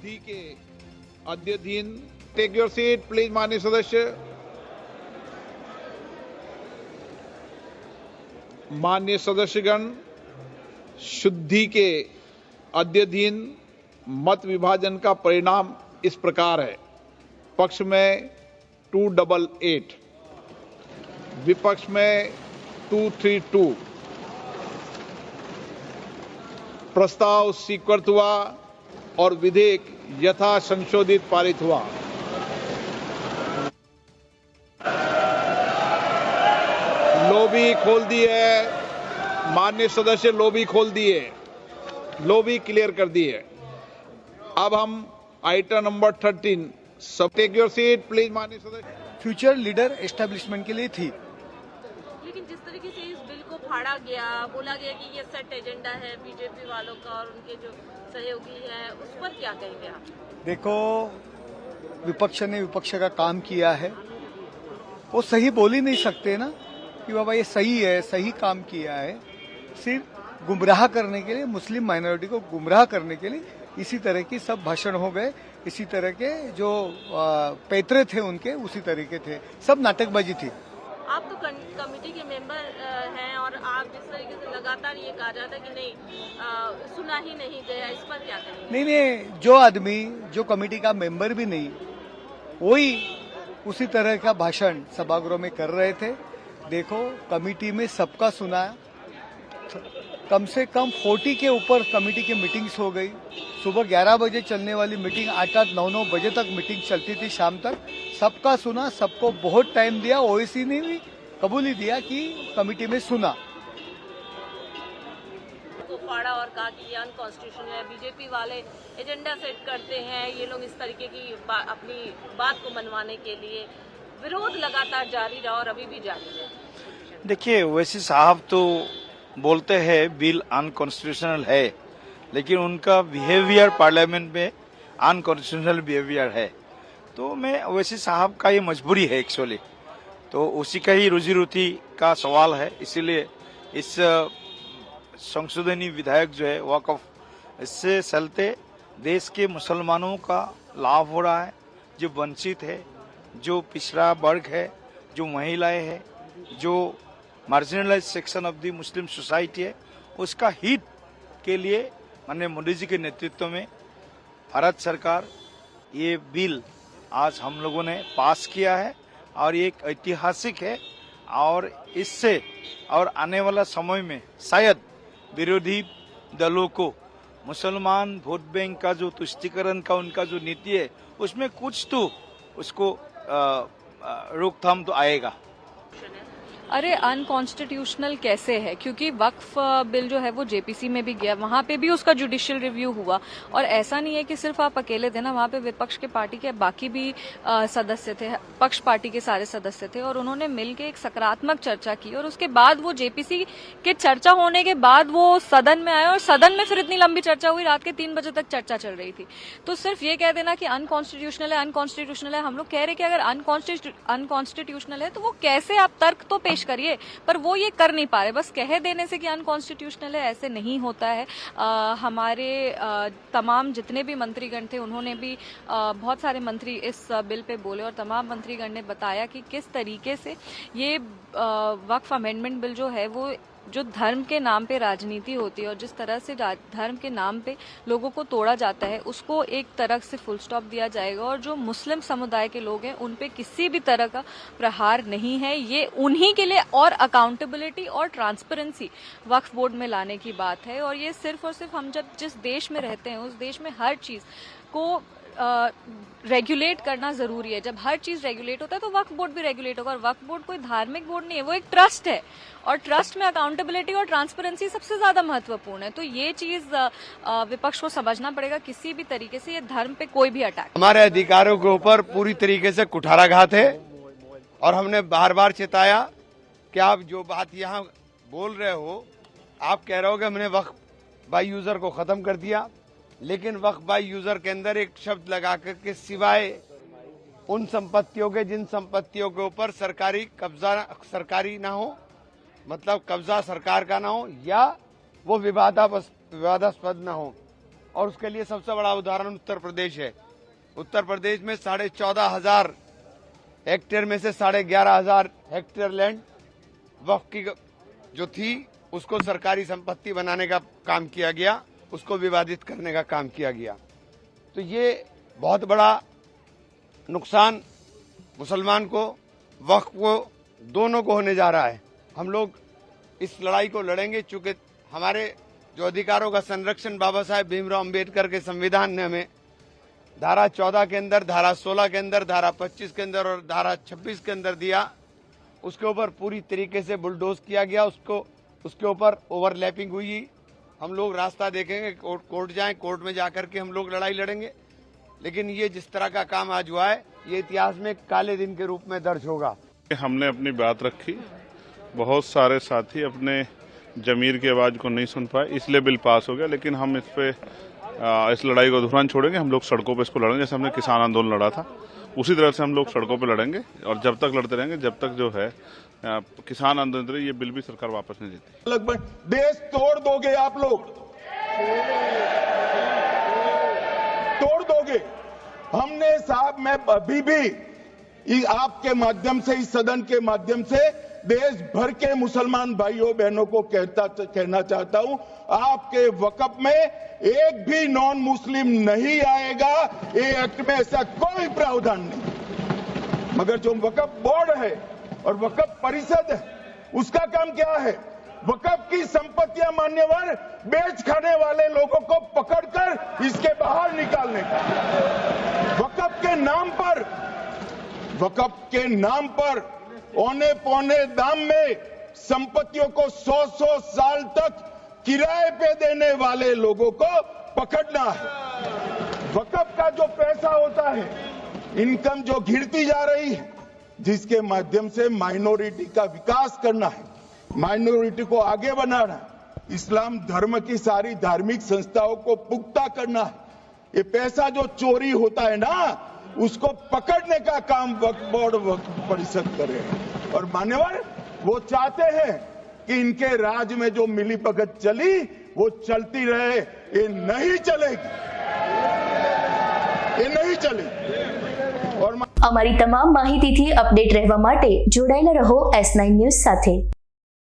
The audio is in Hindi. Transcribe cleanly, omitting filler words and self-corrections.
शुद्धि के अध्ययन। टेक योर सीट प्लीज माननीय सदस्य। माननीय सदस्यगण, शुद्धि के अध्ययन मत विभाजन का परिणाम इस प्रकार है। पक्ष में 288, विपक्ष में 232। प्रस्ताव स्वीकृत हुआ और विधेयक यथा संशोधित पारित हुआ। लॉबी खोल दी है। माननीय सदस्य लॉबी खोल दी है, लॉबी क्लियर कर दी है। अब हम आइटम नंबर 13, सब टेक योर सीट प्लीज। माननीय सदस्य, फ्यूचर लीडर एस्टेब्लिशमेंट के लिए थी। लेकिन जिस तरीके से इस बिल को फाड़ा गया, बोला गया कि ये सेट एजेंडा है बीजेपी वालों का और उनके जो सहयोगी हैं, उस पर क्या कहेंगे आप? देखो, विपक्ष ने विपक्ष का काम किया है, वो सही बोल ही नहीं सकते ना कि बाबा ये सही है, सही काम किया है। सिर्फ गुमराह करने के लिए, मुस्लिम माइनॉरिटी को गुमराह करने के लिए इसी तरह की सब भाषण हो गए। इसी तरह के जो पैतरे थे उनके, उसी तरीके थे, सब नाटकबाजी थी। आप तो कमेटी के मेंबर हैं और आप जिस तरीके से लगातार ये कहा जाता है कि नहीं सुना ही नहीं गया, इस पर क्या कहेंगे? नहीं, जो आदमी जो कमेटी का मेंबर भी नहीं, वही उसी तरह का भाषण सभागृह में कर रहे थे। देखो, कमेटी में सबका सुना, कम से कम 40 के ऊपर कमेटी की मीटिंग्स हो गई। सुबह 11 बजे चलने वाली मीटिंग 8-8, 9-9 बजे तक मीटिंग चलती थी शाम तक। सबका सुना, सबको बहुत टाइम दिया। ओवैसी ने भी कबूल ही दिया कि कमेटी में सुना। को फाड़ा और कहा कि ये अनकॉन्स्टिट्यूशनल है, बीजेपी वाले एजेंडा सेट करते हैं, ये लोग इस तरीके की अपनी बात को मनवाने के लिए। विरोध लगातार जारी रहा और अभी भी जारी है। देखिए, ओवैसी साहब तो बोलते हैं बिल अनकॉन्स्टिट्यूशनल है, लेकिन उनका बिहेवियर पार्लियामेंट में अनकॉन्स्टिट्यूशनल बिहेवियर है। तो मैं ओवैसी साहब का ये मजबूरी है एक्चुअली, तो उसी का ही रोजी रोटी का सवाल है। इसीलिए इस संशोधनी विधेयक जो है वक़्फ़, इससे चलते देश के मुसलमानों का लाभ हो रहा है, जो वंचित है, जो पिछड़ा वर्ग है, जो महिलाएं हैं, जो marginalise section of the Muslim society है, उसका हित के लिए माननीय मोदी जी के नेतृत्व में भारत सरकार ये बिल आज हम लोगों ने पास किया है और ये एक ऐतिहासिक है। और इससे और आने वाला समय में शायद विरोधी दलों को मुसलमान वोट बैंक का जो तुष्टीकरण का उनका जो नीति है, उसमें कुछ तो उसको रोकथाम तो आएगा। अरे अनकॉन्स्टिट्यूशनल कैसे है? क्योंकि वक्फ बिल जो है वो जेपीसी में भी गया, वहां पे भी उसका जुडिशियल रिव्यू हुआ। और ऐसा नहीं है कि सिर्फ आप अकेले थे ना, वहां पे विपक्ष के पार्टी के बाकी भी सदस्य थे, पक्ष पार्टी के सारे सदस्य थे, और उन्होंने मिलकर एक सकारात्मक चर्चा की। और उसके बाद वो जेपीसी के चर्चा होने के बाद वो सदन में आए और सदन में फिर इतनी लंबी चर्चा हुई, रात के 3 बजे तक चर्चा चल रही थी। तो सिर्फ ये कह देना कि अनकॉन्स्टिट्यूशनल है, अनकॉन्स्टिट्यूशनल है, हम लोग कह रहे कि अगर अनकॉन्स्टिट्यूशनल है तो वो कैसे आप तर्क तो पेश करिए, पर वो ये कर नहीं पा रहे। बस कह देने से कि अनकॉन्स्टिट्यूशनल है, ऐसे नहीं होता है। हमारे तमाम जितने भी मंत्रीगण थे, उन्होंने भी बहुत सारे मंत्री इस बिल पे बोले और तमाम मंत्रीगण ने बताया कि किस तरीके से ये वक्फ अमेंडमेंट बिल जो है वो जो धर्म के नाम पे राजनीति होती है और जिस तरह से धर्म के नाम पे लोगों को तोड़ा जाता है, उसको एक तरह से फुल स्टॉप दिया जाएगा। और जो मुस्लिम समुदाय के लोग हैं उन पे किसी भी तरह का प्रहार नहीं है। ये उन्हीं के लिए और अकाउंटेबिलिटी और ट्रांसपेरेंसी वक्फ बोर्ड में लाने की बात है। और ये सिर्फ और सिर्फ हम जब जिस देश में रहते हैं उस देश में हर चीज को रेगुलेट करना जरूरी है। जब हर चीज रेगुलेट होता है तो वक्फ बोर्ड भी रेगुलेट होगा। और वक्फ बोर्ड कोई धार्मिक बोर्ड नहीं है, वो एक ट्रस्ट है और ट्रस्ट में अकाउंटेबिलिटी और ट्रांसपेरेंसी सबसे ज्यादा महत्वपूर्ण है। तो ये चीज विपक्ष को समझना पड़ेगा। किसी भी तरीके से ये धर्म पे कोई भी अटैक, हमारे अधिकारों के ऊपर पूरी तरीके से कुठाराघात है। और हमने बार बार चेताया कि आप जो बात यहाँ बोल रहे हो, आप कह रहे हो कि हमने वक्फ बाय यूजर को खत्म कर दिया, लेकिन वक्फ बाय यूजर के अंदर एक शब्द लगा कर के सिवाय उन संपत्तियों के जिन संपत्तियों के ऊपर सरकारी कब्जा सरकारी ना हो, मतलब कब्जा सरकार का ना हो, या वो विवादास्पद ना हो, और उसके लिए सबसे बड़ा उदाहरण उत्तर प्रदेश है। उत्तर प्रदेश में 14,500 हेक्टेयर में से 11,500 हेक्टेयर लैंड वक्फ की जो थी उसको सरकारी संपत्ति बनाने का काम किया गया, उसको विवादित करने का काम किया गया। तो ये बहुत बड़ा नुकसान मुसलमान को, वक्फ को, दोनों को होने जा रहा है। हम लोग इस लड़ाई को लड़ेंगे, चूंकि हमारे जो अधिकारों का संरक्षण बाबा साहेब भीमराव अंबेडकर के संविधान ने हमें धारा 14 के अंदर, धारा 16 के अंदर, धारा 25 के अंदर और धारा 26 के अंदर दिया, उसके ऊपर पूरी तरीके से बुलडोज किया गया। उसके ऊपर ओवरलैपिंग हुई। हम लोग रास्ता देखेंगे, कोर्ट जाएं, कोर्ट में जाकर के हम लोग लड़ाई लड़ेंगे। लेकिन ये जिस तरह का काम आज हुआ है, ये इतिहास में काले दिन के रूप में दर्ज होगा। हमने अपनी बात रखी, बहुत सारे साथी अपने जमीर की आवाज को नहीं सुन पाए, इसलिए बिल पास हो गया। लेकिन हम इस लड़ाई को अधूरा छोड़ेंगे। हम लोग सड़कों पे इसको लड़ेंगे, जैसे हमने किसान आंदोलन लड़ा था उसी तरह से हम लोग सड़कों पे लड़ेंगे और जब तक लड़ते रहेंगे जब तक जो है किसान आंदोलन ये बिल भी सरकार वापस नहीं देती। लगभग देश तोड़ दोगे आप लोग, तोड़ दोगे। हमने साहब, मैं अभी भी आपके माध्यम से, इस सदन के माध्यम से देश भर के मुसलमान भाइयों बहनों को कहना चाहता हूं, आपके वक़्फ़ में एक भी नॉन मुस्लिम नहीं आएगा। ये एक्ट में ऐसा कोई प्रावधान नहीं। मगर जो वक़्फ़ बोर्ड है और वक़्फ़ परिषद है, उसका काम क्या है? वक़्फ़ की संपत्तियां मान्यवर बेच खाने वाले लोगों को पकड़कर इसके बाहर निकालने का। वक़्फ़ के नाम पर औने पौने दाम में संपत्तियों को 100 साल तक किराए पे देने वाले लोगों को पकड़ना है। वक़्फ़ का जो पैसा होता है, इनकम जो गिरती जा रही है, जिसके माध्यम से माइनॉरिटी का विकास करना है, माइनॉरिटी को आगे बढ़ाना है, इस्लाम धर्म की सारी धार्मिक संस्थाओं को पुख्ता करना है। ये पैसा जो चोरी होता है ना, उसको पकड़ने का काम वक्फ बोर्ड, वक्फ परिषद करे। और मान्यवर वो चाहते हैं कि इनके राज में जो मिलीभगत चली वो चलती रहे। ये नहीं चलेगी, ये नहीं चलेगी। और અમારી તમામ માહિતીથી અપડેટ રહેવા માટે જોડાયેલા રહો S9 ન્યૂઝ સાથે।